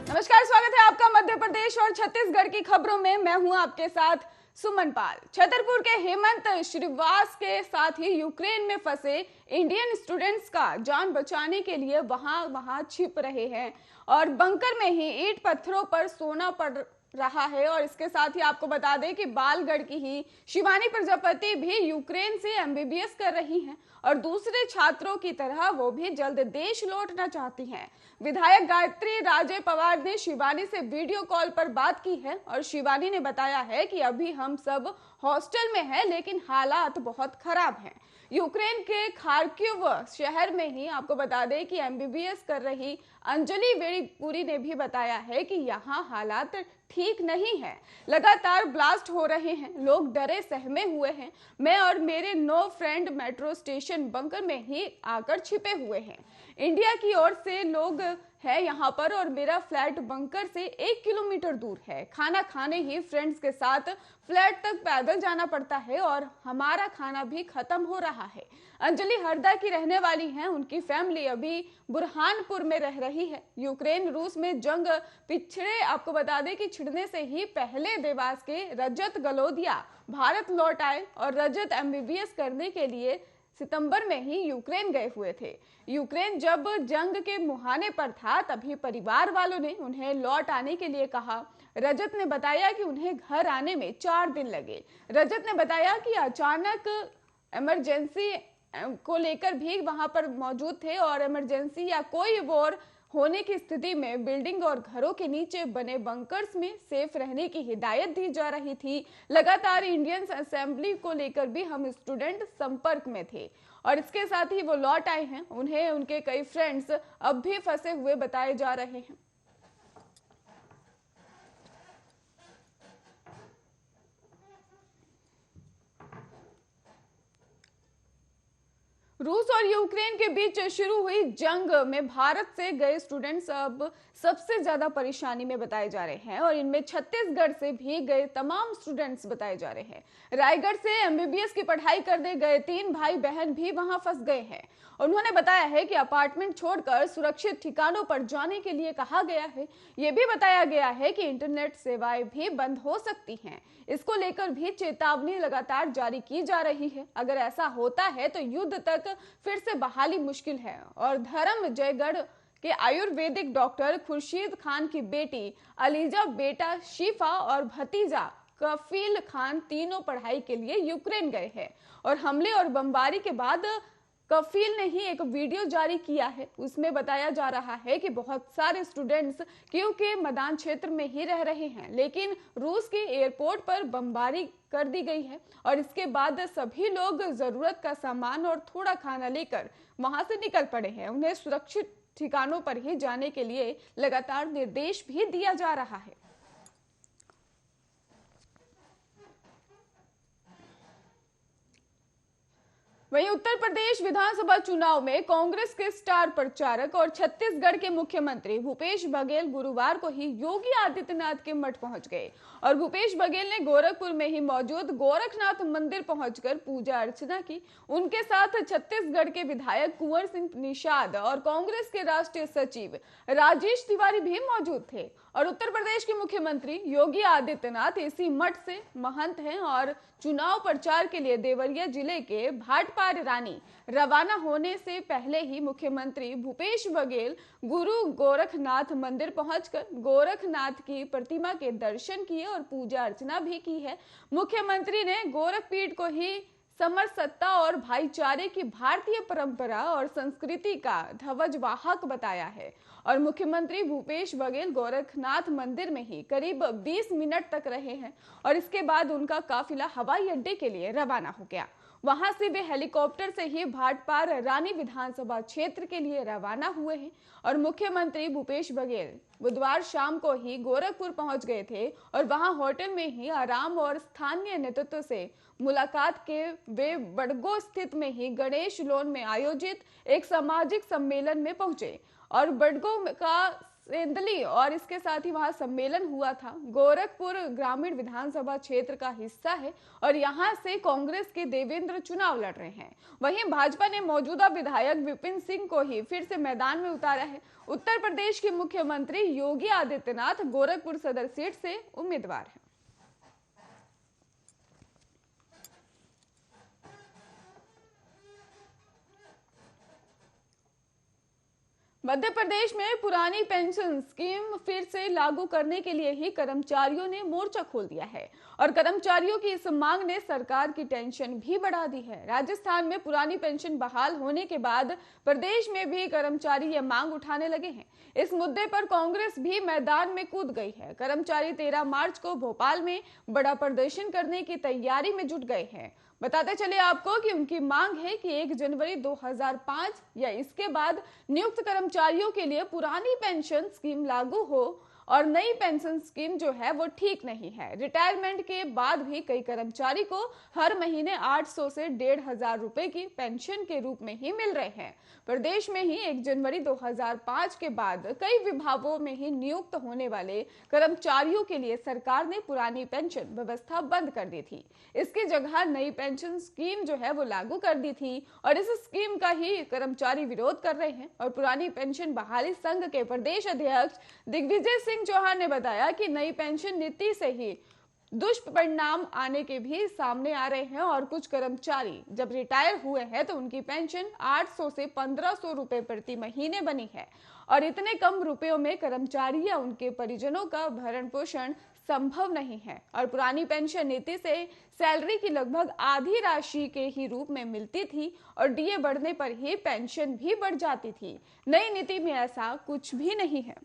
नमस्कार, स्वागत है आपका मध्य प्रदेश और छत्तीसगढ़ की खबरों में। मैं हूं आपके साथ सुमन पाल। छतरपुर के हेमंत श्रीवास के साथ ही यूक्रेन में फंसे इंडियन स्टूडेंट्स का जान बचाने के लिए वहां छिप रहे हैं और बंकर में ही ईंट पत्थरों पर सोना पड़ रहा है। और इसके साथ ही आपको बता दें कि बालगढ़ की ही शिवानी प्रजापति भी यूक्रेन से एमबीबीएस कर रही हैं और दूसरे छात्रों की तरह वो भी जल्द देश लौटना चाहती हैं। विधायक गायत्री राजे पवार ने शिवानी से वीडियो कॉल पर बात की है और शिवानी ने बताया है कि अभी हम सब हॉस्टल में हैं, लेकिन हालात बहुत खराब हैं। यूक्रेन के खार्किव शहर में ही आपको बता दें कि एमबीबीएस कर रही अंजलि वेड़ीपुरी ने भी बताया है कि यहाँ हालात ठीक नहीं है, लगातार ब्लास्ट हो रहे हैं, लोग डरे सहमे हुए हैं। मैं और मेरे 9 फ्रेंड मेट्रो स्टेशन बंकर में ही आकर छिपे हुए हैं। इंडिया की ओर से लोग है यहाँ पर और मेरा फ्लैट बंकर से 1 किलोमीटर दूर है। खाना खाने ही फ्रेंड्स के साथ फ्लैट तक पैदल जाना पड़ता है और हमारा खाना भी खत्म हो रहा है। अंजलि हरदा की रहने वाली हैं, उनकी फैमिली अभी बुरहानपुर में रह रही है। यूक्रेन रूस में जंग पिछड़े आपको बता दें कि छिड़ने से ही पहले देवास के रजत गलोदिया भारत लौट आए और रजत एमबीबीएस करने के लिए सितंबर में ही यूक्रेन गए हुए थे। यूक्रेन जब जंग के मुहाने पर था तभी परिवार वालों ने उन्हें लौट आने के लिए कहा। रजत ने बताया कि उन्हें घर आने में 4 दिन लगे। रजत ने बताया कि अचानक इमरजेंसी को लेकर भी वहां पर मौजूद थे और इमरजेंसी या कोई वॉर होने की स्थिति में बिल्डिंग और घरों के नीचे बने बंकर्स में सेफ रहने की हिदायत दी जा रही थी। लगातार इंडियन असेंबली को लेकर भी हम स्टूडेंट संपर्क में थे और इसके साथ ही वो लौट आए हैं। उन्हें उनके कई फ्रेंड्स अब भी फंसे हुए बताए जा रहे हैं। रूस और यूक्रेन के बीच शुरू हुई जंग में भारत से गए स्टूडेंट्स अब सबसे ज्यादा परेशानी में बताए जा रहे हैं और इनमें छत्तीसगढ़ से भी गए तमाम स्टूडेंट्स बताए जा रहे हैं। रायगढ़ से एमबीबीएस की पढ़ाई करने गए 3 भाई बहन भी वहां फंस गए हैं। उन्होंने बताया है कि अपार्टमेंट छोड़कर सुरक्षित ठिकानों पर जाने के लिए कहा गया है। यह भी बताया गया है कि इंटरनेट सेवाएं भी बंद हो सकती हैं। इसको लेकर भी चेतावनी लगातार जारी की जा रही है। अगर ऐसा होता है तो युद्ध तक फिर से बहाली मुश्किल है। और धर्म जयगढ़ के आयुर्वेदिक डॉक्टर खुर्शीद खान की बेटी अलीजा, बेटा शिफा और भतीजा कफील खान तीनों पढ़ाई के लिए यूक्रेन गए हैं और हमले और बमबारी के बाद कफील ने ही एक वीडियो जारी किया है। उसमें बताया जा रहा है कि बहुत सारे स्टूडेंट्स कीव के मैदान क्षेत्र में ही रह रहे हैं, लेकिन रूस के एयरपोर्ट पर बमबारी कर दी गई है और इसके बाद सभी लोग जरूरत का सामान और थोड़ा खाना लेकर वहां से निकल पड़े हैं। उन्हें सुरक्षित ठिकानों पर ही जाने के लिए लगातार निर्देश भी दिया जा रहा है। वहीं उत्तर प्रदेश विधानसभा चुनाव में कांग्रेस के स्टार प्रचारक और छत्तीसगढ़ के मुख्यमंत्री भूपेश बघेल गुरुवार को ही योगी आदित्यनाथ के मठ पहुंच गए और भूपेश बघेल ने गोरखपुर में ही मौजूद गोरखनाथ मंदिर पहुंचकर पूजा अर्चना की। उनके साथ छत्तीसगढ़ के विधायक कुंवर सिंह निषाद और कांग्रेस के राष्ट्रीय सचिव राजेश तिवारी भी मौजूद थे। और उत्तर प्रदेश के मुख्यमंत्री योगी आदित्यनाथ इसी मठ से महंत हैं और चुनाव प्रचार के लिए देवरिया जिले के भाटपार रानी रवाना होने से पहले ही मुख्यमंत्री भूपेश बघेल गुरु गोरखनाथ मंदिर पहुंचकर गोरखनाथ की प्रतिमा के दर्शन किए और पूजा अर्चना भी की है। मुख्यमंत्री ने गोरखपीठ को ही समरसत्ता और भाईचारे की भारतीय परंपरा और संस्कृति का ध्वजवाहक बताया है और मुख्यमंत्री भूपेश बघेल गोरखनाथ मंदिर में ही करीब 20 मिनट तक रहे हैं और इसके बाद उनका काफिला हवाई अड्डे के लिए रवाना हो गया। वहां से वे हेलीकॉप्टर से ही भाटपार रानी विधानसभा क्षेत्र के लिए रवाना हुए हैं और मुख्यमंत्री भूपेश बघेल बुधवार शाम को ही गोरखपुर पहुंच गए थे और वहां होटल में ही आराम और स्थानीय नेतृत्व से मुलाकात के वे बड़गो स्थित में ही गणेश लोन में आयोजित एक सामाजिक सम्मेलन में पहुंचे और बड़गो का सेंदली और इसके साथ ही वहां सम्मेलन हुआ था। गोरखपुर ग्रामीण विधानसभा क्षेत्र का हिस्सा है और यहां से कांग्रेस के देवेंद्र चुनाव लड़ रहे हैं। वहीं भाजपा ने मौजूदा विधायक विपिन सिंह को ही फिर से मैदान में उतारा है। उत्तर प्रदेश के मुख्यमंत्री योगी आदित्यनाथ गोरखपुर सदर सीट से उम्मीदवार हैं। मध्य प्रदेश में पुरानी पेंशन स्कीम फिर से लागू करने के लिए ही कर्मचारियों ने मोर्चा खोल दिया है और कर्मचारियों की इस मांग ने सरकार की टेंशन भी बढ़ा दी है। राजस्थान में पुरानी पेंशन बहाल होने के बाद प्रदेश में भी कर्मचारी ये मांग उठाने लगे हैं। इस मुद्दे पर कांग्रेस भी मैदान में कूद गई है। कर्मचारी 13 मार्च को भोपाल में बड़ा प्रदर्शन करने की तैयारी में जुट गए हैं। बताते चले आपको कि उनकी मांग है कि 1 जनवरी 2005 या इसके बाद नियुक्त कर्मचारियों के लिए पुरानी पेंशन स्कीम लागू हो और नई पेंशन स्कीम जो है वो ठीक नहीं है। रिटायरमेंट के बाद भी कई कर्मचारी को हर महीने 800 से 1,500 रुपए की पेंशन के रूप में ही मिल रहे हैं। प्रदेश में ही 1 जनवरी 2005 के बाद कई विभागों में ही नियुक्त होने वाले कर्मचारियों के लिए सरकार ने पुरानी पेंशन व्यवस्था बंद कर दी थी। इसकी जगह नई पेंशन स्कीम जो है वो लागू कर दी थी और इस स्कीम का ही कर्मचारी विरोध कर रहे हैं। और पुरानी पेंशन बहाली संघ के प्रदेश अध्यक्ष दिग्विजय सिंह चौहान ने बताया कि नई पेंशन नीति से ही दुष्परिणाम आने के भी सामने आ रहे हैं और कुछ कर्मचारी जब रिटायर हुए हैं तो उनकी पेंशन 800 से 1500 रुपए प्रति महीने बनी है और इतने कम रुपयों में कर्मचारी या उनके परिजनों का भरण पोषण संभव नहीं है। और पुरानी पेंशन नीति से सैलरी की लगभग आधी राशि के ही रूप में मिलती थी और डीए बढ़ने पर ही पेंशन भी बढ़ जाती थी। नई नीति में ऐसा कुछ भी नहीं है।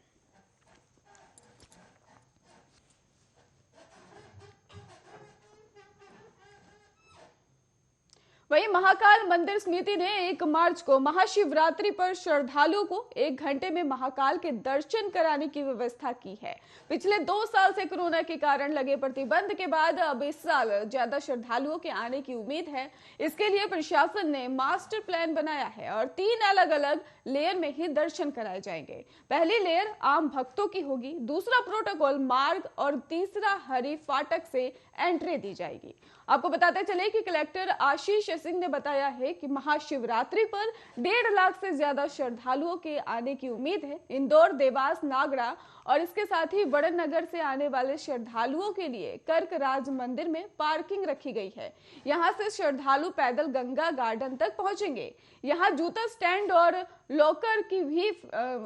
वहीं महाकाल मंदिर समिति ने 1 मार्च को महाशिवरात्रि पर श्रद्धालुओं को 1 घंटे में महाकाल के दर्शन कराने की व्यवस्था की है। पिछले 2 साल से कोरोना के कारण लगे प्रतिबंध के बाद अब इस साल ज्यादा श्रद्धालुओं के आने की उम्मीद है। इसके लिए प्रशासन ने मास्टर प्लान बनाया है और 3 अलग अलग लेयर में ही दर्शन कराए जाएंगे। पहली लेयर आम भक्तों की होगी, दूसरा प्रोटोकॉल मार्ग और तीसरा हरि फाटक से एंट्री दी जाएगी। आपको बताते चले कि कलेक्टर आशीष सिंह ने बताया है कि महाशिवरात्रि पर 1.5 लाख से ज्यादा श्रद्धालुओं के आने की उम्मीद है। इंदौर, देवास, नागड़ा और इसके साथ ही बड़नगर से आने वाले श्रद्धालुओं के लिए कर्कराज मंदिर में पार्किंग रखी गई है। यहां से श्रद्धालु पैदल गंगा गार्डन तक पहुंचेंगे। यहां जूता स्टैंड और लॉकर की भी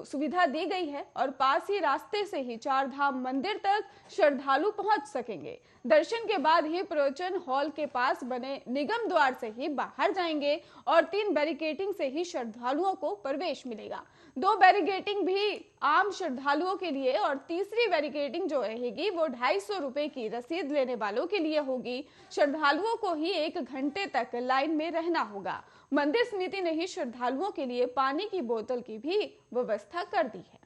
सुविधा दी गई है और पास ही रास्ते से ही 4 धाम मंदिर तक श्रद्धालु पहुंच सकेंगे। दर्शन के बाद ही प्रवचन हॉल के पास बने निगम द्वार से ही बाहर जाएंगे और 3 बैरिकेटिंग से ही श्रद्धालुओं को प्रवेश मिलेगा। 2 बैरिकेटिंग भी आम श्रद्धालुओं के लिए और तीसरी बैरिकेटिंग जो रहेगी वो 250 रुपए की रसीद लेने वालों के लिए होगी। श्रद्धालुओं को ही 1 घंटे तक लाइन में रहना होगा। मंदिर समिति ने ही श्रद्धालुओं के लिए पानी की बोतल की भी व्यवस्था कर दी है।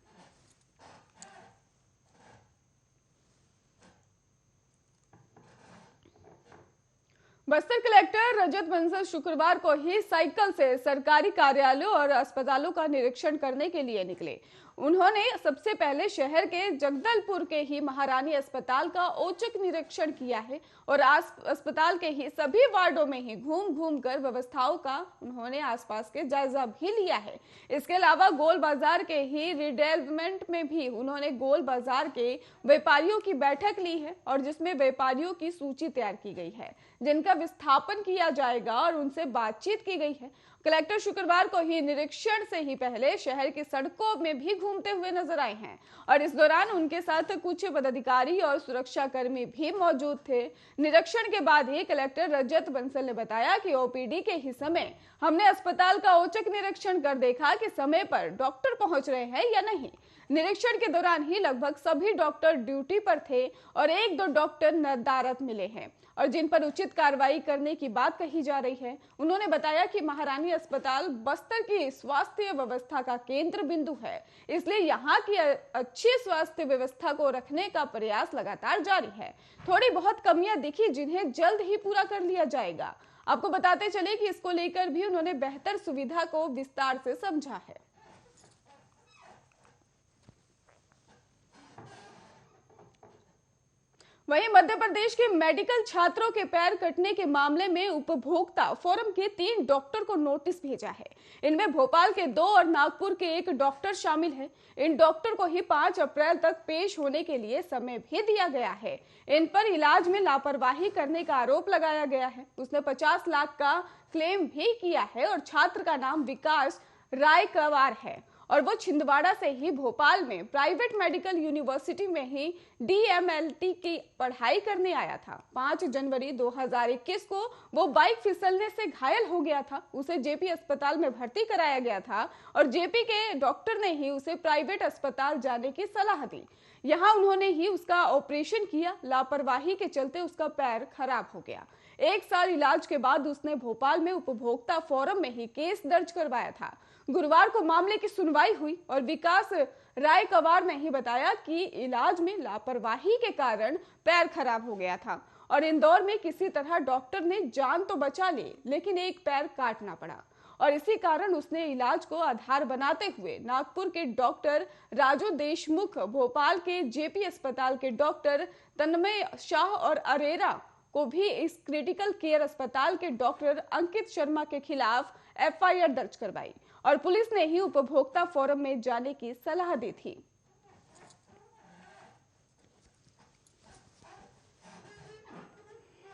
बस्तर कलेक्टर रजत बंसल शुक्रवार को ही साइकिल से सरकारी कार्यालयों और अस्पतालों का निरीक्षण करने के लिए निकले। उन्होंने सबसे पहले शहर के जगदलपुर के ही महारानी अस्पताल का औचक निरीक्षण किया है और अस्पताल के ही सभी वार्डों में ही घूम घूम कर व्यवस्थाओं का उन्होंने आसपास के जायजा भी लिया है। इसके अलावा गोल बाजार के ही रिडेवलपमेंट में भी उन्होंने गोल बाजार के व्यापारियों की बैठक ली है और जिसमें व्यापारियों की सूची तैयार की गई है जिनका विस्थापन किया जाएगा और उनसे बातचीत की गई है। कलेक्टर शुक्रवार को ही निरीक्षण से ही पहले शहर की सड़कों में भी घूमते हुए नजर आए हैं और इस दौरान उनके साथ कुछ पदाधिकारी और सुरक्षा कर्मी भी मौजूद थे। निरीक्षण के बाद ही कलेक्टर रजत बंसल ने बताया कि ओपीडी के ही समय हमने अस्पताल का औचक निरीक्षण कर देखा कि समय पर डॉक्टर पहुंच रहे हैं या नहीं। निरीक्षण के दौरान ही लगभग सभी डॉक्टर ड्यूटी पर थे और 1-2 डॉक्टर नदारद मिले हैं और जिन पर उचित कार्रवाई करने की बात कही जा रही है। उन्होंने बताया कि महारानी अस्पताल बस्तर की स्वास्थ्य व्यवस्था का केंद्र बिंदु है, इसलिए यहाँ की अच्छी स्वास्थ्य व्यवस्था को रखने का प्रयास लगातार जारी है। थोड़ी बहुत कमियां दिखी जिन्हें जल्द ही पूरा कर लिया जाएगा। आपको बताते चले कि इसको लेकर भी उन्होंने बेहतर सुविधा को विस्तार से समझा है। वहीं मध्य प्रदेश के मेडिकल छात्रों के पैर कटने के मामले में उपभोक्ता फोरम के 3 डॉक्टर को नोटिस भेजा है। इनमें भोपाल के 2 और नागपुर के 1 डॉक्टर शामिल है। इन डॉक्टर को ही 5 अप्रैल तक पेश होने के लिए समय भी दिया गया है। इन पर इलाज में लापरवाही करने का आरोप लगाया गया है। उसने 50 लाख का क्लेम भी किया है और छात्र का नाम विकास रायकवार है और वो छिंदवाड़ा से ही भोपाल में प्राइवेट मेडिकल यूनिवर्सिटी में ही DMLT की पढ़ाई करने आया था। 5 जनवरी 2021 को वो बाइक फिसलने से घायल हो गया था। उसे जेपी अस्पताल में भर्ती कराया गया था और जेपी के डॉक्टर ने ही उसे प्राइवेट अस्पताल जाने की सलाह दी। यहाँ उन्होंने ही उसका ऑपरेशन किया। लापरवाही के चलते उसका पैर खराब हो गया। 1 साल इलाज के बाद उसने भोपाल में उपभोक्ता फोरम में ही केस दर्ज करवाया था। गुरुवार को मामले की सुनवाई हुई और विकास रायकवार ने ही बताया कि इलाज में लापरवाही के कारण पैर खराब हो गया था और इंदौर में किसी तरह डॉक्टर ने जान तो बचा ली, लेकिन एक पैर काटना पड़ा और इसी कारण उसने इलाज को आधार बनाते हुए नागपुर के डॉक्टर राजू देशमुख, भोपाल के जेपी अस्पताल के डॉक्टर तन्मय शाह और अरेरा को भी इस क्रिटिकल केयर अस्पताल के डॉक्टर अंकित शर्मा के खिलाफ FIR दर्ज करवाई और पुलिस ने ही उपभोक्ता फोरम में जाने की सलाह दी थी।